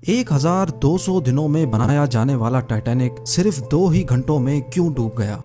1200 दिनों में बनाया जाने वाला टाइटैनिक सिर्फ 2 ही घंटों में क्यों डूब गया?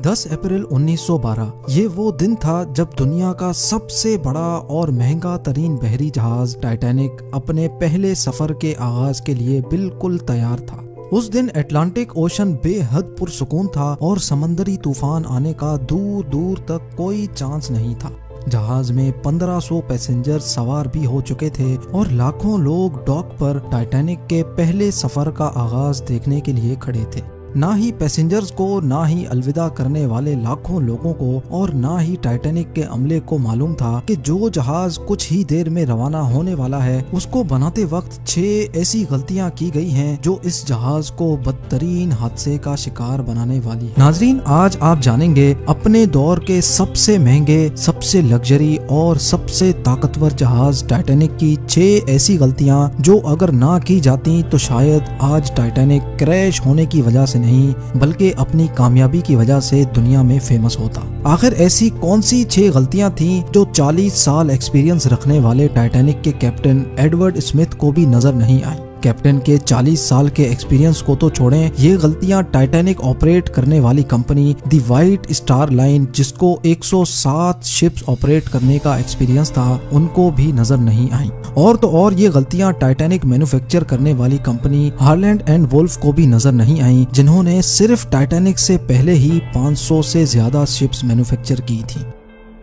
10 अप्रैल 1912 ये वो दिन था जब दुनिया का सबसे बड़ा और महंगा तरीन बहरी जहाज टाइटैनिक अपने पहले सफर के आगाज के लिए बिल्कुल तैयार था। उस दिन अटलांटिक ओशन बेहद पुरसुकून था और समंदरी तूफान आने का दूर दूर तक कोई चांस नहीं था। जहाज में 1500 पैसेंजर सवार भी हो चुके थे और लाखों लोग डॉक पर टाइटैनिक के पहले सफर का आगाज देखने के लिए खड़े थे। ना ही पैसेंजर्स को, ना ही अलविदा करने वाले लाखों लोगों को और ना ही टाइटैनिक के अमले को मालूम था कि जो जहाज कुछ ही देर में रवाना होने वाला है उसको बनाते वक्त 6 ऐसी गलतियां की गई हैं जो इस जहाज को बदतरीन हादसे का शिकार बनाने वाली है। नाजरीन, आज आप जानेंगे अपने दौर के सबसे महंगे, सबसे लग्जरी और सबसे ताकतवर जहाज टाइटैनिक की 6 ऐसी गलतियां जो अगर ना की जाती तो शायद आज टाइटैनिक क्रैश होने की वजह से नहीं बल्कि अपनी कामयाबी की वजह से दुनिया में फेमस होता। आखिर ऐसी कौन सी 6 गलतियां थीं जो 40 साल एक्सपीरियंस रखने वाले टाइटैनिक के कैप्टन एडवर्ड स्मिथ को भी नजर नहीं आई? कैप्टन के 40 साल के एक्सपीरियंस को तो छोड़ें, ये गलतियां टाइटैनिक ऑपरेट करने वाली कंपनी दी व्हाइट स्टार लाइन, जिसको 107 शिप्स ऑपरेट करने का एक्सपीरियंस था, उनको भी नजर नहीं आई। और तो और ये गलतियां टाइटैनिक मैन्युफैक्चर करने वाली कंपनी हार्लैंड एंड वुल्फ को भी नजर नहीं आई, जिन्होंने सिर्फ टाइटैनिक से पहले ही 500 से ज्यादा शिप्स मैन्युफैक्चर की थी।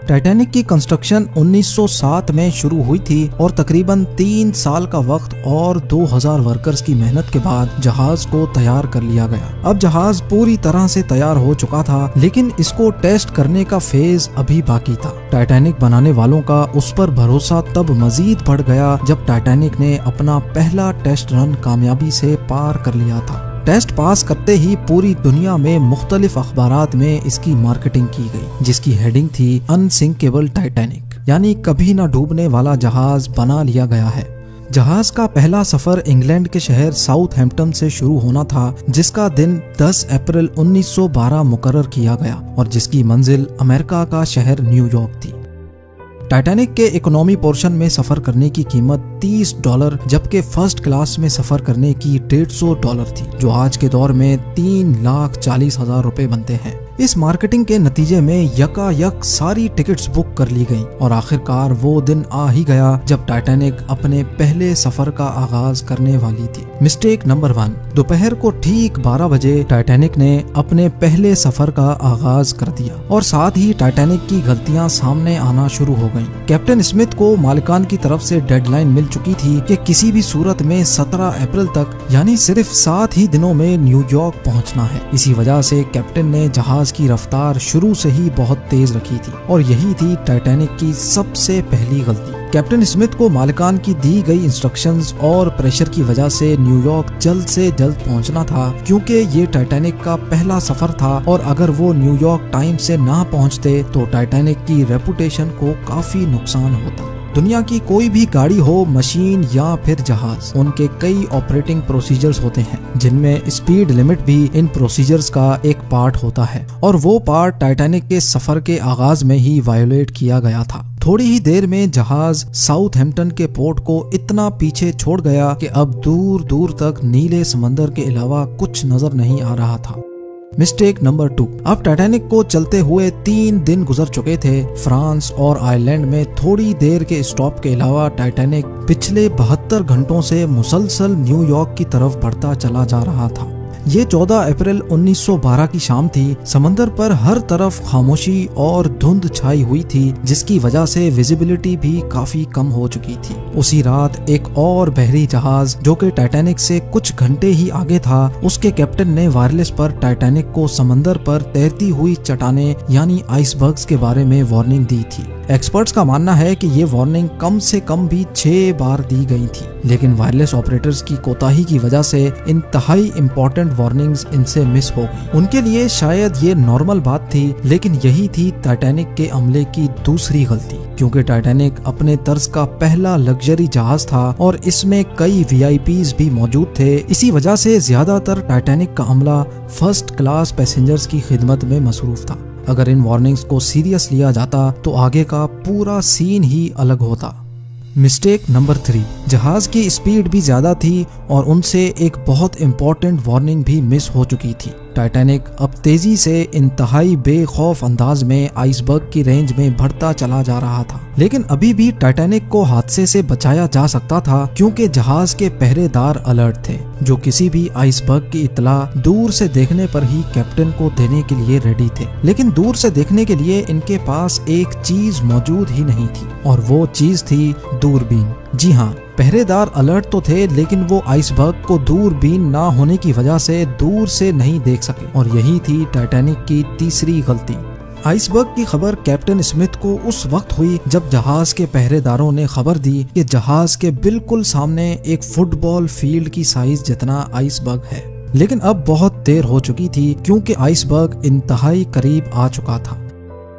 टाइटैनिक की कंस्ट्रक्शन 1907 में शुरू हुई थी और तकरीबन 3 साल का वक्त और 2000 वर्कर्स की मेहनत के बाद जहाज को तैयार कर लिया गया। अब जहाज पूरी तरह से तैयार हो चुका था, लेकिन इसको टेस्ट करने का फेज अभी बाकी था। टाइटैनिक बनाने वालों का उस पर भरोसा तब मजीद बढ़ गया जब टाइटैनिक ने अपना पहला टेस्ट रन कामयाबी से पार कर लिया था। टेस्ट पास करते ही पूरी दुनिया में मुख्तलिफ अखबारात में इसकी मार्केटिंग की गई, जिसकी हेडिंग थी अनसिंकेबल टाइटैनिक, यानी कभी न डूबने वाला जहाज बना लिया गया है। जहाज का पहला सफर इंग्लैंड के शहर साउथहैम्पटन से शुरू होना था, जिसका दिन 10 अप्रैल 1912 मुकर्रर किया गया और जिसकी मंजिल अमेरिका का शहर न्यूयॉर्क थी। टाइटैनिक के इकोनॉमी पोर्शन में सफर करने की कीमत $30, जबकि फर्स्ट क्लास में सफर करने की $150 थी, जो आज के दौर में 3,40,000 रुपए बनते हैं। इस मार्केटिंग के नतीजे में यकायक सारी टिकट्स बुक कर ली गईं और आखिरकार वो दिन आ ही गया जब टाइटैनिक अपने पहले सफर का आगाज करने वाली थी। मिस्टेक नंबर 1, दोपहर को ठीक 12 बजे टाइटैनिक ने अपने पहले सफर का आगाज कर दिया और साथ ही टाइटैनिक की गलतियां सामने आना शुरू हो गईं। कैप्टन स्मिथ को मालिकान की तरफ से डेडलाइन मिल चुकी थी कि किसी भी सूरत में 17 अप्रैल तक, यानी सिर्फ 7 ही दिनों में न्यूयॉर्क पहुंचना है। इसी वजह से कैप्टन ने जहाज की रफ्तार शुरू से ही बहुत तेज रखी थी और यही थी टाइटैनिक की सबसे पहली गलती। कैप्टन स्मिथ को मालिकान की दी गई इंस्ट्रक्शंस और प्रेशर की वजह से न्यूयॉर्क जल्द से जल्द पहुंचना था, क्योंकि ये टाइटैनिक का पहला सफर था और अगर वो न्यूयॉर्क टाइम से ना पहुंचते तो टाइटैनिक की रेपुटेशन को काफी नुकसान होता। दुनिया की कोई भी गाड़ी हो, मशीन या फिर जहाज, उनके कई ऑपरेटिंग प्रोसीजर्स होते हैं, जिनमें स्पीड लिमिट भी इन प्रोसीजर्स का एक पार्ट होता है और वो पार्ट टाइटैनिक के सफर के आगाज में ही वायोलेट किया गया था। थोड़ी ही देर में जहाज साउथहैम्पटन के पोर्ट को इतना पीछे छोड़ गया कि अब दूर दूर तक नीले समंदर के अलावा कुछ नजर नहीं आ रहा था। मिस्टेक नंबर 2, अब टाइटैनिक को चलते हुए 3 दिन गुजर चुके थे। फ्रांस और आयरलैंड में थोड़ी देर के स्टॉप के अलावा टाइटैनिक पिछले 72 घंटों से मुसलसल न्यूयॉर्क की तरफ बढ़ता चला जा रहा था। ये 14 अप्रैल 1912 की शाम थी। समंदर पर हर तरफ खामोशी और धुंध छाई हुई थी, जिसकी वजह से विजिबिलिटी भी काफी कम हो चुकी थी। उसी रात एक और बहरी जहाज जो कि टाइटैनिक से कुछ घंटे ही आगे था, उसके कैप्टन ने वायरलेस पर टाइटैनिक को समंदर पर तैरती हुई चट्टानें यानी आइसबर्ग्स के बारे में वार्निंग दी थी। एक्सपर्ट्स का मानना है कि ये वार्निंग कम से कम भी 6 बार दी गई थी, लेकिन वायरलेस ऑपरेटर्स की कोताही की वजह से इंतहाई इंपॉर्टेंट वार्निंग्स इनसे मिस हो गई। उनके लिए शायद ये नॉर्मल बात थी, लेकिन यही थी टाइटैनिक के अमले की दूसरी गलती, क्योंकि टाइटैनिक अपने तर्ज का पहला लग्जरी जहाज था और इसमें कई VIPs भी मौजूद थे। इसी वजह से ज्यादातर टाइटैनिक का अमला फर्स्ट क्लास पैसेंजर्स की खिदमत में मसरूफ था। अगर इन वार्निंग्स को सीरियस लिया जाता तो आगे का पूरा सीन ही अलग होता। मिस्टेक नंबर 3, जहाज की स्पीड भी ज्यादा थी और उनसे एक बहुत इंपॉर्टेंट वार्निंग भी मिस हो चुकी थी। टाइटैनिक अब तेजी से इंतहाई बेखौफ अंदाज में आइसबर्ग की रेंज में बढ़ता चला जा रहा था, लेकिन अभी भी टाइटैनिक को हादसे से बचाया जा सकता था क्योंकि जहाज के पहरेदार अलर्ट थे, जो किसी भी आइसबर्ग की इत्तला दूर से देखने पर ही कैप्टन को देने के लिए रेडी थे। लेकिन दूर से देखने के लिए इनके पास एक चीज मौजूद ही नहीं थी और वो चीज थी दूरबीन। जी हाँ, पहरेदार अलर्ट तो थे, लेकिन वो आइसबर्ग को दूरबीन ना होने की वजह से दूर से नहीं देख सके और यही थी टाइटैनिक की तीसरी गलती। आइसबर्ग की खबर कैप्टन स्मिथ को उस वक्त हुई जब जहाज के पहरेदारों ने खबर दी कि जहाज के बिल्कुल सामने एक फुटबॉल फील्ड की साइज जितना आइसबर्ग है। लेकिन अब बहुत देर हो चुकी थी क्योंकि आइसबर्ग इंतहाई करीब आ चुका था।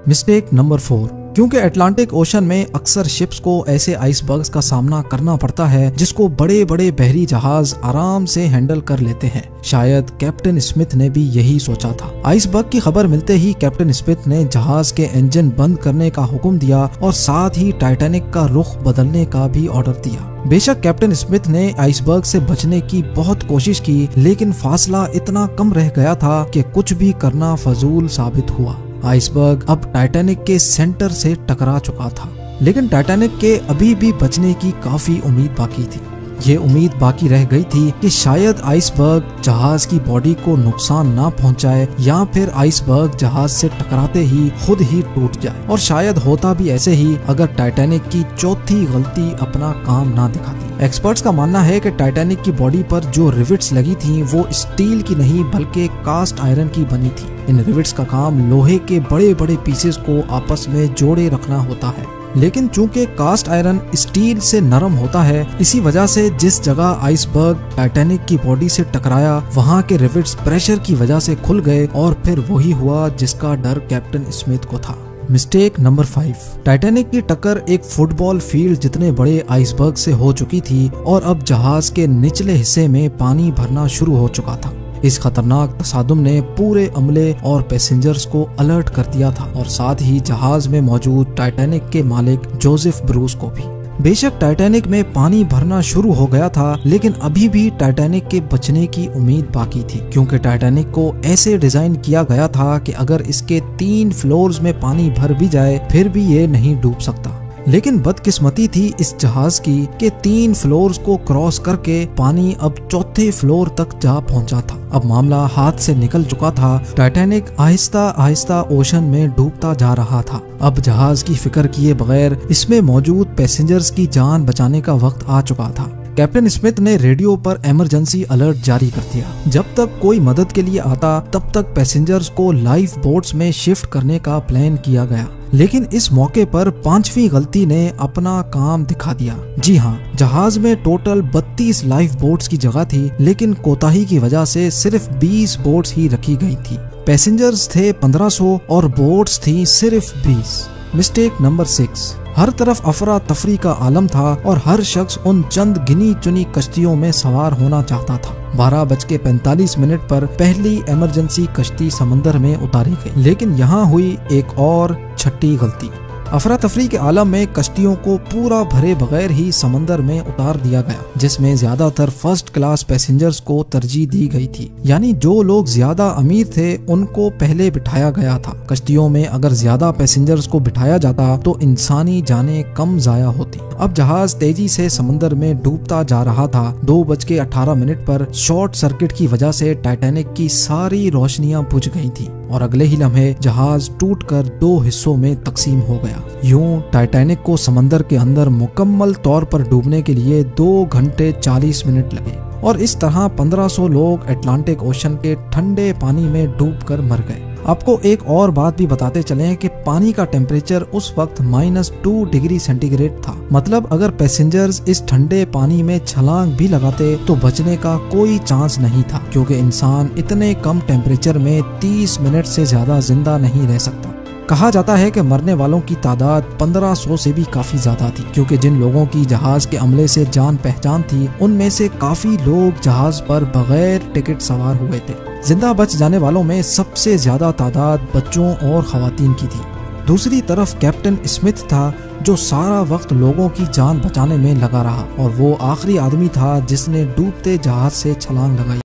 मिस्टेक नंबर 4, क्योंकि अटलांटिक ओशन में अक्सर शिप्स को ऐसे आइसबर्ग्स का सामना करना पड़ता है जिसको बड़े बड़े बहरी जहाज आराम से हैंडल कर लेते हैं। शायद कैप्टन स्मिथ ने भी यही सोचा था। आइसबर्ग की खबर मिलते ही कैप्टन स्मिथ ने जहाज के इंजन बंद करने का हुक्म दिया और साथ ही टाइटैनिक का रुख बदलने का भी ऑर्डर दिया। बेशक कैप्टन स्मिथ ने आइसबर्ग से बचने की बहुत कोशिश की, लेकिन फासला इतना कम रह गया था कि कुछ भी करना फजूल साबित हुआ। आइसबर्ग अब टाइटैनिक के सेंटर से टकरा चुका था, लेकिन टाइटैनिक के अभी भी बचने की काफी उम्मीद बाकी थी। ये उम्मीद बाकी रह गई थी कि शायद आइसबर्ग जहाज की बॉडी को नुकसान ना पहुंचाए या फिर आइसबर्ग जहाज से टकराते ही खुद ही टूट जाए। और शायद होता भी ऐसे ही अगर टाइटैनिक की चौथी गलती अपना काम ना दिखाती। एक्सपर्ट्स का मानना है कि टाइटैनिक की बॉडी पर जो रिविट्स लगी थी वो स्टील की नहीं बल्कि कास्ट आयरन की बनी थी। इन रिविट्स का काम लोहे के बड़े बड़े पीसेस को आपस में जोड़े रखना होता है, लेकिन चूंकि कास्ट आयरन स्टील से नरम होता है, इसी वजह से जिस जगह आइसबर्ग टाइटैनिक की बॉडी से टकराया वहां के रिविट्स प्रेशर की वजह से खुल गए और फिर वही हुआ जिसका डर कैप्टन स्मिथ को था। मिस्टेक नंबर 5, टाइटैनिक की टक्कर एक फुटबॉल फील्ड जितने बड़े आइसबर्ग से हो चुकी थी और अब जहाज के निचले हिस्से में पानी भरना शुरू हो चुका था। इस खतरनाक तसादुम ने पूरे अमले और पैसेंजर्स को अलर्ट कर दिया था और साथ ही जहाज में मौजूद टाइटैनिक के मालिक जोसेफ ब्रूस को भी। बेशक टाइटैनिक में पानी भरना शुरू हो गया था, लेकिन अभी भी टाइटैनिक के बचने की उम्मीद बाकी थी, क्योंकि टाइटैनिक को ऐसे डिजाइन किया गया था कि अगर इसके 3 फ्लोर्स में पानी भर भी जाए फिर भी ये नहीं डूब सकता। लेकिन बदकिस्मती थी इस जहाज की कि 3 फ्लोर्स को क्रॉस करके पानी अब 4थे फ्लोर तक जा पहुंचा था। अब मामला हाथ से निकल चुका था। टाइटैनिक आहिस्ता आहिस्ता ओशन में डूबता जा रहा था। अब जहाज की फिक्र किए बगैर इसमें मौजूद पैसेंजर्स की जान बचाने का वक्त आ चुका था। कैप्टन स्मिथ ने रेडियो पर इमरजेंसी अलर्ट जारी कर दिया। जब तक कोई मदद के लिए आता तब तक पैसेंजर्स को लाइफ बोट्स में शिफ्ट करने का प्लान किया गया, लेकिन इस मौके पर 5वीं गलती ने अपना काम दिखा दिया। जी हाँ, जहाज में टोटल 32 लाइफ बोट्स की जगह थी, लेकिन कोताही की वजह से सिर्फ 20 बोट्स ही रखी गई थी। पैसेंजर्स थे 1500 और बोट्स थी सिर्फ 20। मिस्टेक नंबर 6, हर तरफ अफरा तफरी का आलम था और हर शख्स उन चंद गिनी चुनी कश्तियों में सवार होना चाहता था। 12:45 पर पहली इमरजेंसी कश्ती समंदर में उतारी गई, लेकिन यहाँ हुई एक और छठी गलती। अफरा तफरी के आलम में कश्तियों को पूरा भरे बगैर ही समंदर में उतार दिया गया, जिसमें ज्यादातर फर्स्ट क्लास पैसेंजर्स को तरजीह दी गई थी। यानी जो लोग ज्यादा अमीर थे उनको पहले बिठाया गया था। कश्तियों में अगर ज्यादा पैसेंजर्स को बिठाया जाता तो इंसानी जानें कम जाया होती। अब जहाज तेजी से समंदर में डूबता जा रहा था। 2:18 पर शॉर्ट सर्किट की वजह से टाइटैनिक की सारी रोशनियां बुझ गई थी और अगले ही लम्हे जहाज टूटकर 2 हिस्सों में तकसीम हो गया। यूं टाइटैनिक को समंदर के अंदर मुकम्मल तौर पर डूबने के लिए 2 घंटे 40 मिनट लगे और इस तरह 1500 लोग अटलांटिक ओशन के ठंडे पानी में डूबकर मर गए। आपको एक और बात भी बताते चलें कि पानी का टेम्परेचर उस वक्त -2 डिग्री सेंटीग्रेड था। मतलब अगर पैसेंजर्स इस ठंडे पानी में छलांग भी लगाते तो बचने का कोई चांस नहीं था, क्योंकि इंसान इतने कम टेम्परेचर में 30 मिनट से ज्यादा जिंदा नहीं रह सकता। कहा जाता है कि मरने वालों की तादाद 1500 से भी काफी ज्यादा थी, क्योंकि जिन लोगों की जहाज के अमले से जान पहचान थी उनमें से काफी लोग जहाज पर बगैर टिकट सवार हुए थे। जिंदा बच जाने वालों में सबसे ज्यादा तादाद बच्चों और खवातीन की थी। दूसरी तरफ कैप्टन स्मिथ था जो सारा वक्त लोगों की जान बचाने में लगा रहा और वो आखिरी आदमी था जिसने डूबते जहाज से छलांग लगाई।